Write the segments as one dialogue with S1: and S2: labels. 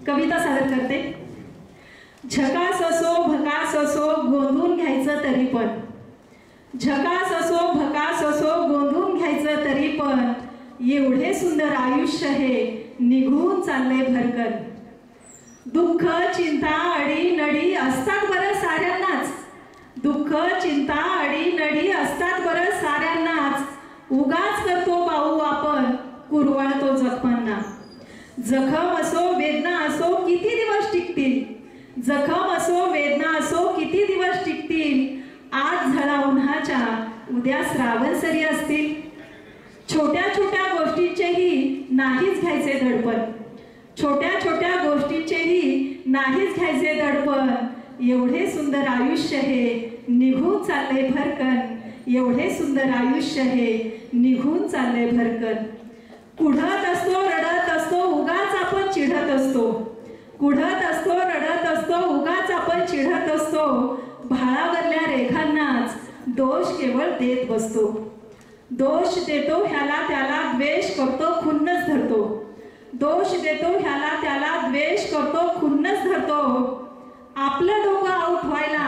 S1: कविता सादर करते। झकास असो भकास असो गोंधून घ्यायचं तरी पण, झकास असो भकास असो गोंधून घ्यायचं तरी पण, एवढे सुंदर आयुष्य हे निघून चालले भरकन। दुःख चिंता अडी नडी असतात बरं साऱ्यांनाच, दुःख चिंता अडी नडी असतात बरं साऱ्यांनाच, उगाच करतो बाऊ आपण कुरवाळतो जखमांना। जखम असो वेदना असो किती दिवस टिकतील, जखम असो वेदना असो किती दिवस टिकतील, आज झळा उन्हाच्या उद्या श्रावण सरी असतील। छोट्या छोट्या गोष्टींचेही नाहीच घ्यायचे दडपण, छोट्या छोट्या गोष्टींचेही नाहीच घ्यायचे दडपण, एवढे सुंदर आयुष्य हे निघून चालले भरकन, एवढे सुंदर आयुष्य हे निघून चालले भरकन। कुढत असतो रडत असतो उगाच आपण चिढत असतो, कुढत असतो रडत असतो उगाच आपण चिढत असतो, भाळावरल्या रेखांनाच दोष केवळ देत बसतो। दोष देतो ह्याला त्याला द्वेष करतो खुन्नस धरतो, दोष देतो ह्याला त्याला द्वेष करतो खुन्नस धरतो, आपलं डोकं आऊट व्हायला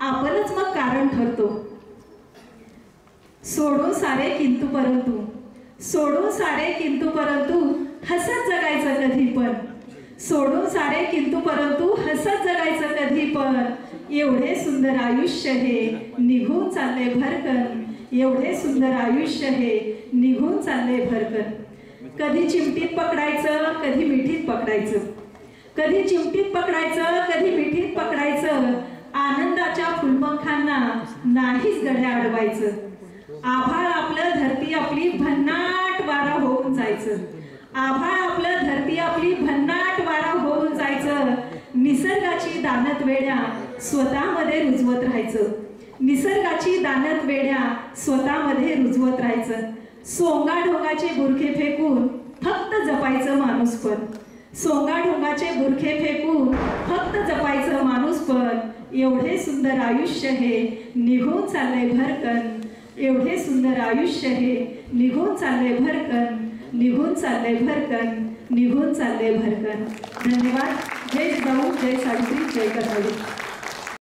S1: आपणच मग कारण ठरतो। सोडून सारे किंतु परंतु, सोडून सारे किंतु परंतु हसत जगायचं कधी पण, सोडून सारे किंतु परंतु हसत जगायचं कधी पण, एवढे सुंदर आयुष्य हे निघून चालले भरकन, एवढे सुंदर आयुष्य हे निघून चालले भरकन। कधी चिमटीत पकडायचं कधी मिठीत पकडायचं, कधी चिमटीत पकडायचं कधी मिठीत पकडायचं, आनंदाच्या फुलपंखांना नाहीच गड्या अडवायचं। आभाळ आपलं धरती आपली भन्नाट वारा होऊन जायचं, आभाळ आपलं धरती आपली भन्नाट वारा होऊन जायचं, निसर्गाची दानत वेड्या स्वतःमध्ये रुजवत राहायचं, निसर्गाची दानत वेड्या स्वतःमध्ये रुजवत राहायचं। सोंगा ढोंगाचे बुरखे फेकून फक्त जपायचं माणूसपण, सोंगा ढोंगाचे बुरखे फेकून फक्त जपायचं माणूसपण, एवढे सुंदर आयुष्य हे निघून चालले भरकन, एवढे सुंदर आयुष्य हे निघून चालले भरकन, निघून चालले भरकन, निघून चालले भरकन। धन्यवाद। जय जिजाऊ, जय सावित्री, जय कर्मवीर।